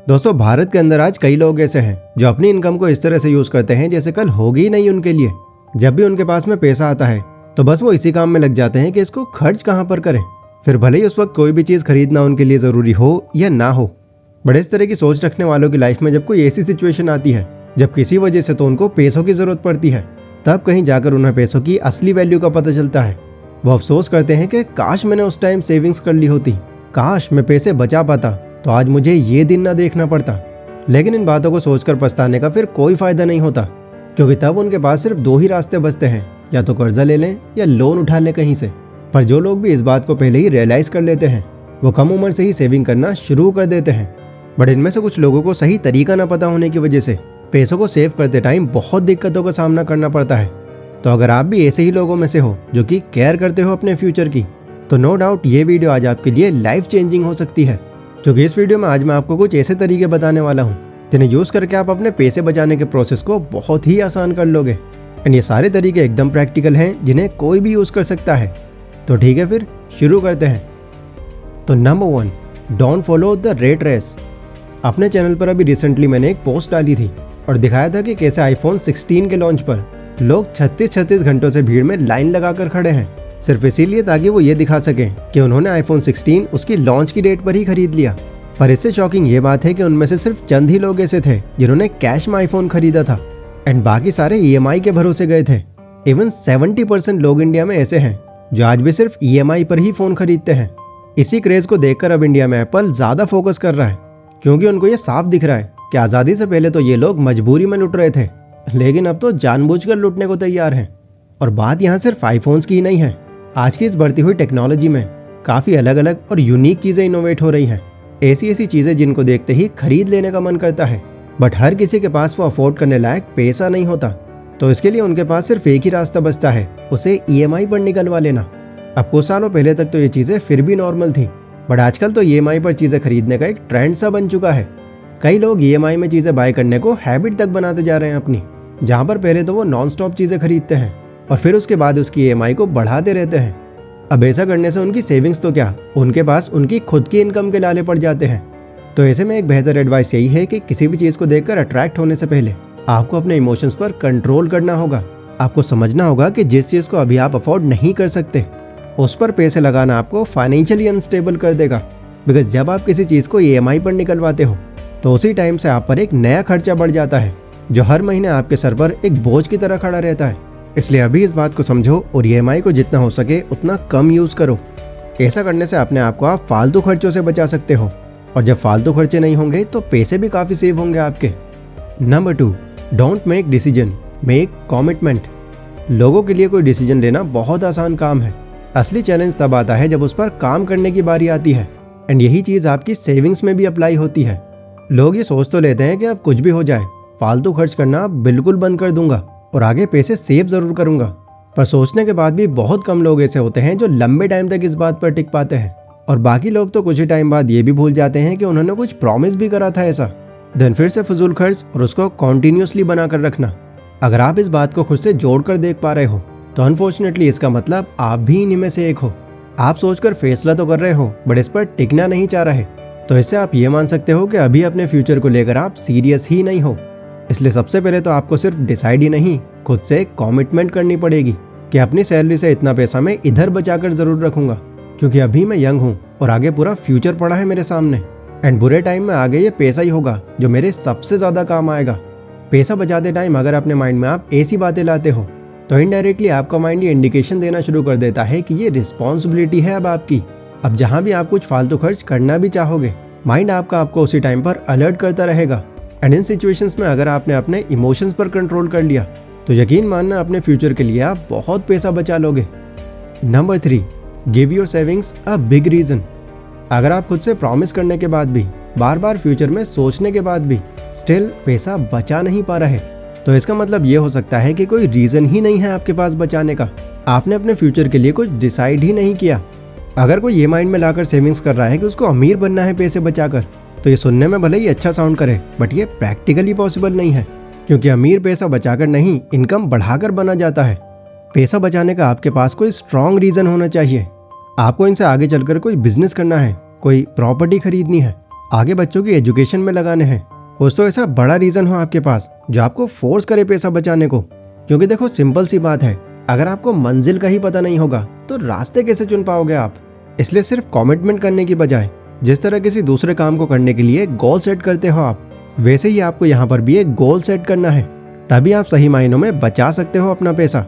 दोस्तों, भारत के अंदर आज कई लोग ऐसे हैं जो अपनी इनकम को इस तरह से यूज करते हैं जैसे कल होगी ही नहीं उनके लिए। जब भी उनके पास में पैसा आता है तो बस वो इसी काम में लग जाते हैं कि इसको खर्च कहाँ पर करें, फिर भले ही उस वक्त कोई भी चीज़ खरीदना उनके लिए ज़रूरी हो या ना हो। बड़े इस तरह की सोच रखने वालों की लाइफ में जब कोई ऐसी सिचुएशन आती है जब किसी वजह से तो उनको पैसों की ज़रूरत पड़ती है, तब कहीं जाकर उन्हें पैसों की असली वैल्यू का पता चलता है। वो अफसोस करते हैं कि काश मैंने उस टाइम सेविंग्स कर ली होती, काश मैं पैसे बचा पाता तो आज मुझे ये दिन ना देखना पड़ता। लेकिन इन बातों को सोचकर पछताने का फिर कोई फायदा नहीं होता, क्योंकि तब उनके पास सिर्फ दो ही रास्ते बचते हैं, या तो कर्जा ले लें या लोन उठा लें कहीं से। पर जो लोग भी इस बात को पहले ही रियलाइज कर लेते हैं वो कम उम्र से ही सेविंग करना शुरू कर देते हैं। बट इनमें से कुछ लोगों को सही तरीका न पता होने की वजह से पैसों को सेव करते टाइम बहुत दिक्कतों का सामना करना पड़ता है। तो अगर आप भी ऐसे ही लोगों में से हो जो कि केयर करते हो अपने फ्यूचर की, तो नो डाउट ये वीडियो आज आपके लिए लाइफ चेंजिंग हो सकती है। क्योंकि इस वीडियो में आज मैं आपको कुछ ऐसे तरीके बताने वाला हूँ जिन्हें यूज करके आप अपने पैसे बचाने के प्रोसेस को बहुत ही आसान कर लोगे। एंड ये सारे तरीके एकदम प्रैक्टिकल हैं जिन्हें कोई भी यूज कर सकता है। तो ठीक है, फिर शुरू करते हैं। तो number 1, don't follow the rat race. अपने चैनल पर अभी रिसेंटली मैंने एक पोस्ट डाली थी और दिखाया था कि कैसे आईफोन 16 के लॉन्च पर लोग 36 घंटों से भीड़ में लाइन लगाकर खड़े हैं, सिर्फ इसीलिए ताकि वो ये दिखा सकें कि उन्होंने आईफोन 16 उसकी लॉन्च की डेट पर ही खरीद लिया। पर इससे शॉकिंग ये बात है कि उनमें से सिर्फ चंद ही लोग ऐसे थे जिन्होंने कैश में आईफोन खरीदा था एंड बाकी सारे EMI के भरोसे गए थे। इवन 70% लोग इंडिया में ऐसे हैं जो आज भी सिर्फ EMI पर ही फोन खरीदते हैं। इसी क्रेज को देखकर अब इंडिया में एप्पल ज्यादा फोकस कर रहा है, क्योंकि उनको ये साफ दिख रहा है कि आज़ादी से पहले तो ये लोग मजबूरी में लुट रहे थे, लेकिन अब तो जानबूझकर लुटने को तैयार हैं। और बात यहाँ सिर्फ आईफोन्स की ही नहीं है। आज की इस बढ़ती हुई टेक्नोलॉजी में काफ़ी अलग अलग और यूनिक चीज़ें इनोवेट हो रही हैं। ऐसी चीज़ें जिनको देखते ही खरीद लेने का मन करता है, बट हर किसी के पास वो अफोर्ड करने लायक पैसा नहीं होता। तो इसके लिए उनके पास सिर्फ एक ही रास्ता बचता है, उसे EMI पर निकलवा लेना। अब कुछ सालों पहले तक तो ये चीज़ें फिर भी नॉर्मल थी, बट आजकल तो EMI पर चीज़ें खरीदने का एक ट्रेंड सा बन चुका है। कई लोग EMI में चीज़ें बाय करने को हैबिट तक बनाते जा रहे हैं अपनी, जहाँ पर पहले तो वो नॉन स्टॉप चीज़ें खरीदते हैं और फिर उसके बाद उसकी EMI को बढ़ाते रहते हैं। अब ऐसा करने से उनकी सेविंग्स तो क्या, उनके पास उनकी खुद की इनकम के लाले पड़ जाते हैं। तो ऐसे में एक बेहतर एडवाइस यही है कि किसी भी चीज़ को देखकर अट्रैक्ट होने से पहले आपको अपने इमोशंस पर कंट्रोल करना होगा। आपको समझना होगा कि जिस चीज़ को अभी आप अफोर्ड नहीं कर सकते उस पर पैसे लगाना आपको फाइनेंशियली अनस्टेबल कर देगा। बिकॉज जब आप किसी चीज़ को EMI पर निकलवाते हो तो उसी टाइम से आप पर एक नया खर्चा बढ़ जाता है जो हर महीने आपके सर पर एक बोझ की तरह खड़ा रहता है। इसलिए अभी इस बात को समझो और EMI को जितना हो सके उतना कम यूज़ करो। ऐसा करने से अपने आप को आप फालतू खर्चों से बचा सकते हो, और जब फालतू खर्चे नहीं होंगे तो पैसे भी काफ़ी सेव होंगे आपके। Number 2, don't make decision, make commitment. लोगों के लिए कोई डिसीजन लेना बहुत आसान काम है। असली चैलेंज तब आता है जब उस पर काम करने की बारी आती है। एंड यही चीज़ आपकी सेविंग्स में भी अप्लाई होती है। लोग ये सोच तो लेते हैं कि अब कुछ भी हो जाए, फालतू खर्च करना बिल्कुल बंद कर दूंगा और आगे पैसे सेव ज़रूर करूंगा। पर सोचने के बाद भी बहुत कम लोग ऐसे होते हैं जो लंबे टाइम तक इस बात पर टिक पाते हैं, और बाकी लोग तो कुछ ही टाइम बाद ये भी भूल जाते हैं कि उन्होंने कुछ प्रॉमिस भी करा था ऐसा। देन फिर से फजूल खर्च और उसको कॉन्टिन्यूसली बनाकर रखना। अगर आप इस बात को खुद से जोड़ कर देख पा रहे हो तो अनफॉर्चुनेटली इसका मतलब आप भी इन्हीं में से एक हो। आप सोचकर फैसला तो कर रहे हो बट इस पर टिकना नहीं चाह रहे, तो इससे आप ये मान सकते हो कि अभी अपने फ्यूचर को लेकर आप सीरियस ही नहीं हो। इसलिए सबसे पहले तो आपको सिर्फ डिसाइड ही नहीं, खुद से कमिटमेंट करनी पड़ेगी कि अपनी सैलरी से इतना पैसा मैं इधर बचाकर ज़रूर रखूंगा, क्योंकि अभी मैं यंग हूँ और आगे पूरा फ्यूचर पड़ा है मेरे सामने। एंड बुरे टाइम में आगे ये पैसा ही होगा जो मेरे सबसे ज़्यादा काम आएगा। पैसा बचाते टाइम अगर अपने माइंड में आप ऐसी बातें लाते हो तो इनडायरेक्टली आपका माइंड ये इंडिकेशन देना शुरू कर देता है कि ये रिस्पॉन्सिबिलिटी है अब आपकी। अब जहाँ भी आप कुछ फालतू खर्च करना भी चाहोगे, माइंड आपको उसी टाइम पर अलर्ट करता रहेगा। एंड इन सिचुएशंस में अगर आपने अपने इमोशंस पर कंट्रोल कर लिया तो यकीन मानना अपने फ्यूचर के लिए आप बहुत पैसा बचा लोगे। Number 3, give your savings a big reason. अगर आप खुद से प्रॉमिस करने के बाद भी, बार बार फ्यूचर में सोचने के बाद भी स्टिल पैसा बचा नहीं पा रहे, तो इसका मतलब ये हो सकता है कि कोई रीज़न ही नहीं है आपके पास बचाने का। आपने अपने फ्यूचर के लिए कुछ डिसाइड ही नहीं किया। अगर कोई ये माइंड में लाकर सेविंग्स कर रहा है कि उसको अमीर बनना है पैसे बचाकर, तो ये सुनने में भले ही अच्छा साउंड करे बट ये प्रैक्टिकली पॉसिबल नहीं है, क्योंकि अमीर पैसा बचाकर नहीं, इनकम बढ़ाकर बना जाता है। पैसा बचाने का आपके पास कोई स्ट्रॉन्ग रीज़न होना चाहिए। आपको इनसे आगे चलकर कोई बिजनेस करना है, कोई प्रॉपर्टी खरीदनी है, आगे बच्चों की एजुकेशन में लगाने हैं। कुछ तो ऐसा बड़ा रीजन हो आपके पास जो आपको फोर्स करे पैसा बचाने को। क्योंकि देखो सिंपल सी बात है, अगर आपको मंजिल का ही पता नहीं होगा तो रास्ते कैसे चुन पाओगे आप। इसलिए सिर्फ कमिटमेंट करने की बजाय जिस तरह किसी दूसरे काम को करने के लिए गोल सेट करते हो आप, वैसे ही आपको यहाँ पर भी एक गोल सेट करना है। तभी आप सही मायनों में बचा सकते हो अपना पैसा।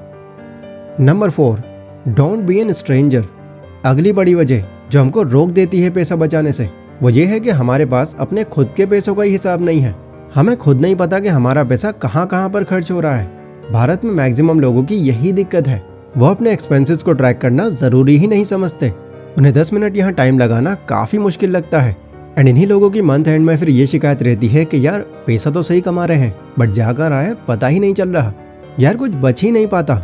Number 4, don't be an stranger. अगली बड़ी वजह जो हमको रोक देती है पैसा बचाने से, वो ये है कि हमारे पास अपने खुद के पैसों का ही हिसाब नहीं है। हमें खुद नहीं पता कि हमारा पैसा कहाँ कहाँ पर खर्च हो रहा है। भारत में मैक्सिमम लोगों की यही दिक्कत है, वो अपने एक्सपेंसेस को ट्रैक करना जरूरी ही नहीं समझते। उन्हें 10 मिनट यहाँ टाइम लगाना काफ़ी मुश्किल लगता है। एंड इन्हीं लोगों की मंथ एंड में फिर ये शिकायत रहती है कि यार पैसा तो सही कमा रहे हैं बट जा कर आया पता ही नहीं चल रहा, यार कुछ बच ही नहीं पाता।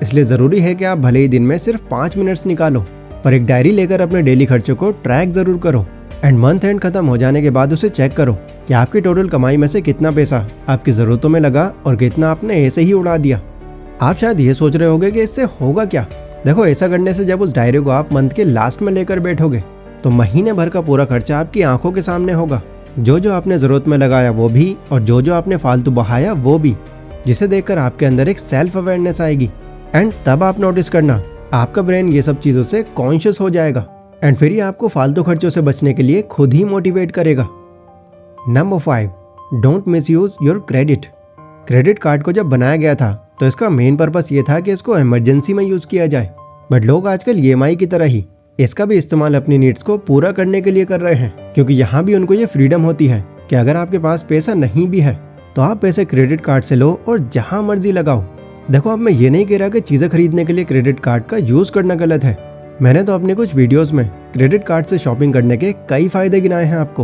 इसलिए ज़रूरी है कि आप भले ही दिन में सिर्फ 5 मिनट्स निकालो, पर एक डायरी लेकर अपने डेली खर्चों को ट्रैक ज़रूर करो। एंड मंथ एंड खत्म हो जाने के बाद उसे चेक करो कि आपकी टोटल कमाई में से कितना पैसा आपकी ज़रूरतों में लगा और कितना आपने ऐसे ही उड़ा दिया। आप शायद ये सोच रहे होंगे कि इससे होगा क्या। देखो, ऐसा करने से जब उस डायरी को आप मंथ के लास्ट में लेकर बैठोगे तो महीने भर का पूरा खर्चा आपकी आंखों के सामने होगा। जो आपने ज़रूरत में लगाया वो भी, और जो आपने फालतू बहाया वो भी, जिसे देखकर आपके अंदर एक सेल्फ अवेयरनेस आएगी। एंड तब आप नोटिस करना, आपका ब्रेन ये सब चीज़ों से कॉन्शियस हो जाएगा एंड फिर ही आपको फालतू खर्चों से बचने के लिए खुद ही मोटिवेट करेगा। Number 5, don't miss use your credit. Credit card को जब बनाया गया था तो इसका मेन पर्पस ये था कि इसको इमरजेंसी में यूज़ किया जाए, बट लोग आजकल EMI की तरह ही इसका भी इस्तेमाल अपनी नीड्स को पूरा करने के लिए कर रहे हैं। क्योंकि यहाँ भी उनको ये फ्रीडम होती है कि अगर आपके पास पैसा नहीं भी है तो आप पैसे क्रेडिट कार्ड से लो और जहाँ मर्जी लगाओ। देखो, अब मैं ये नहीं कह रहा कि चीज़ें खरीदने के लिए क्रेडिट कार्ड का यूज़ करना गलत है। मैंने तो अपने कुछ वीडियोस में क्रेडिट कार्ड से शॉपिंग करने के कई फ़ायदे गिनाए हैं आपको,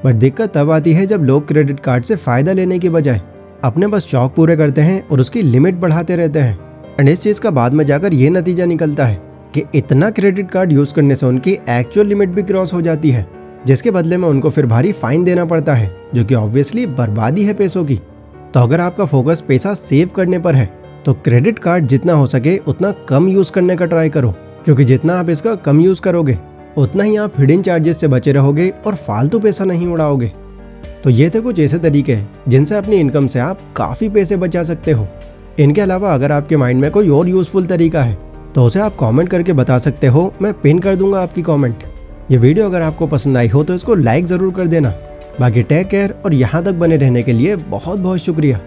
बट दिक्कत तब आती है जब लोग क्रेडिट कार्ड से फ़ायदा लेने के बजाय अपने बस शौक पूरे करते हैं और उसकी लिमिट बढ़ाते रहते हैं। एंड इस चीज़ का बाद में जाकर ये नतीजा निकलता है कि इतना क्रेडिट कार्ड यूज़ करने से उनकी एक्चुअल लिमिट भी क्रॉस हो जाती है, जिसके बदले में उनको फिर भारी फाइन देना पड़ता है, जो कि ऑब्वियसली बर्बादी है पैसों की। तो अगर आपका फोकस पैसा सेव करने पर है तो क्रेडिट कार्ड जितना हो सके उतना कम यूज़ करने का ट्राई करो, क्योंकि जितना आप इसका कम यूज़ करोगे उतना ही आप हिडन चार्जेस से बचे रहोगे और फालतू पैसा नहीं उड़ाओगे। तो ये थे कुछ ऐसे तरीके जिनसे अपनी इनकम से आप काफ़ी पैसे बचा सकते हो। इनके अलावा अगर आपके माइंड में कोई और यूज़फुल तरीका है तो उसे आप कमेंट करके बता सकते हो, मैं पिन कर दूंगा आपकी कमेंट। ये वीडियो अगर आपको पसंद आई हो तो इसको लाइक ज़रूर कर देना। बाकी टेक केयर और यहाँ तक बने रहने के लिए बहुत बहुत शुक्रिया।